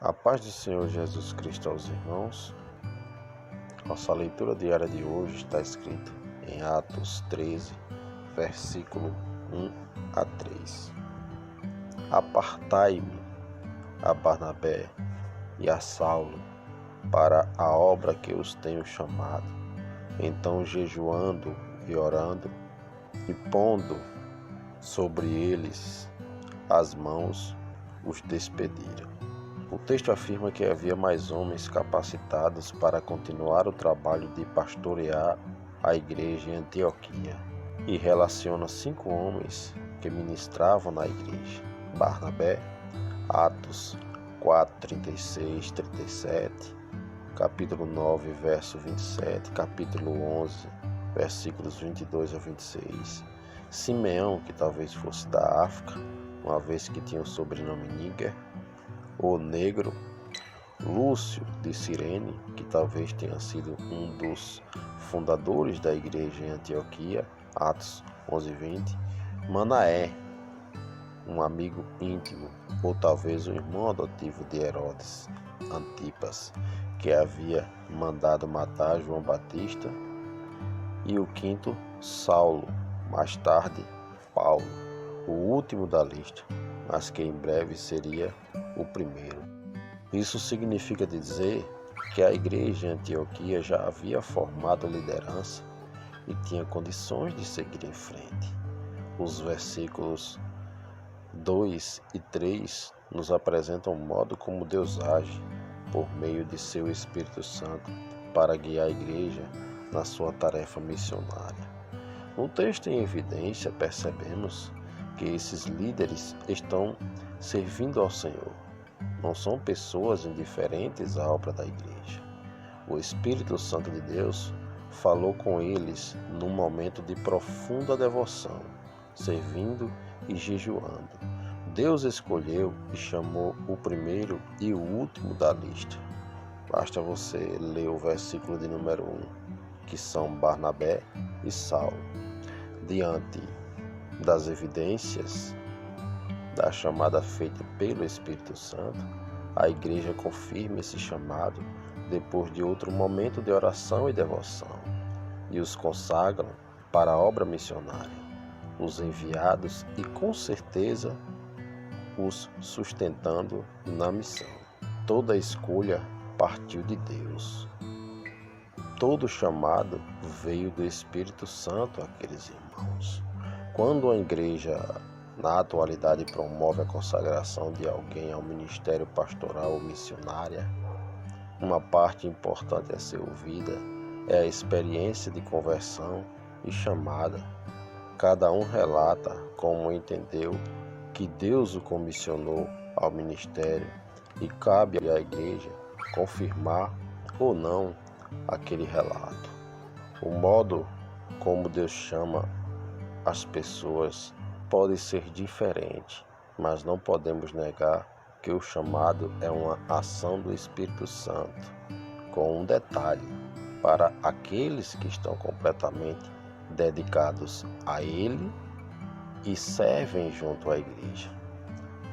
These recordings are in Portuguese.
A paz do Senhor Jesus Cristo aos irmãos. Nossa leitura diária de hoje está escrita em Atos 13, versículo 1 a 3. Apartai-me a Barnabé e a Saulo para a obra que os tenho chamado. Então, jejuando e orando e pondo sobre eles as mãos, os despediram. O texto afirma que havia mais homens capacitados para continuar o trabalho de pastorear a igreja em Antioquia e relaciona 5 homens que ministravam na igreja: Barnabé, Atos 4, 36, 37, capítulo 9, verso 27, capítulo 11, versículos 22 a 26, Simeão, que talvez fosse da África, uma vez que tinha o sobrenome Níger, o negro, Lúcio de Cirene, que talvez tenha sido um dos fundadores da igreja em Antioquia, Atos 11:20, Manaé, um amigo íntimo, ou talvez o irmão adotivo de Herodes, Antipas, que havia mandado matar João Batista, e o quinto, Saulo, mais tarde, Paulo, o último da lista, mas que em breve seria o primeiro. Isso significa dizer que a igreja em Antioquia já havia formado liderança e tinha condições de seguir em frente. Os versículos 2 e 3 nos apresentam o modo como Deus age por meio de seu Espírito Santo para guiar a igreja na sua tarefa missionária. No texto em evidência, percebemos que esses líderes estão servindo ao Senhor. Não são pessoas indiferentes à obra da igreja. O Espírito Santo de Deus falou com eles num momento de profunda devoção, servindo e jejuando. Deus escolheu e chamou o primeiro e o último da lista. Basta você ler o versículo de número 1, que são Barnabé e Saulo. Diante das evidências da chamada feita pelo Espírito Santo, a igreja confirma esse chamado depois de outro momento de oração e devoção, e os consagram para a obra missionária, os enviados e, com certeza, os sustentando na missão. Toda escolha partiu de Deus. Todo chamado veio do Espírito Santo àqueles irmãos. Quando a igreja, na atualidade, promove a consagração de alguém ao ministério pastoral ou missionária, uma parte importante a ser ouvida é a experiência de conversão e chamada. Cada um relata como entendeu que Deus o comissionou ao ministério e cabe à igreja confirmar ou não aquele relato. O modo como Deus chama as pessoas pode ser diferente, mas não podemos negar que o chamado é uma ação do Espírito Santo, com um detalhe: para aqueles que estão completamente dedicados a Ele e servem junto à igreja.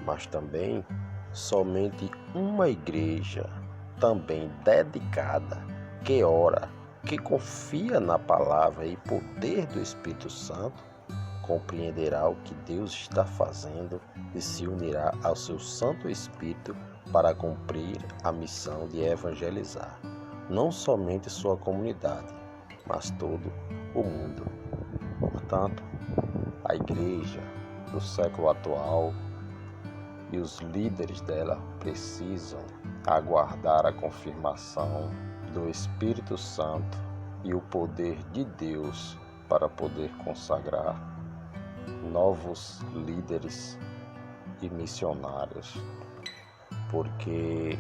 Mas também somente uma igreja também dedicada, que ora, que confia na palavra e poder do Espírito Santo, compreenderá o que Deus está fazendo e se unirá ao seu Santo Espírito para cumprir a missão de evangelizar, não somente sua comunidade, mas todo o mundo. Portanto, a igreja do século atual e os líderes dela precisam aguardar a confirmação do Espírito Santo e o poder de Deus para poder consagrar novos líderes e missionários, porque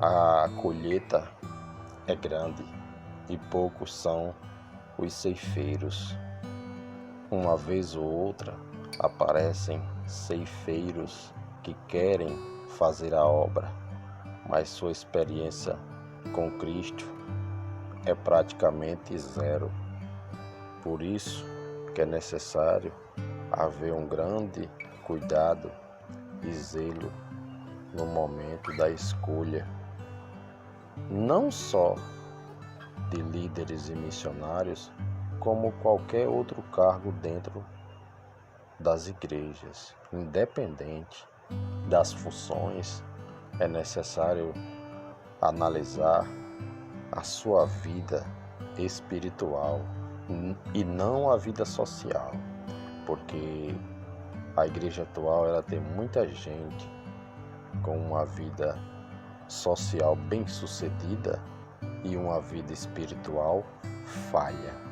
a colheita é grande e poucos são os ceifeiros. Uma vez ou outra aparecem ceifeiros que querem fazer a obra, mas sua experiência com Cristo é praticamente zero. Por isso que é necessário haver um grande cuidado e zelo no momento da escolha, não só de líderes e missionários, como qualquer outro cargo dentro das igrejas. Independente das funções, é necessário analisar a sua vida espiritual e não a vida social, porque a igreja atual ela tem muita gente com uma vida social bem-sucedida e uma vida espiritual falha.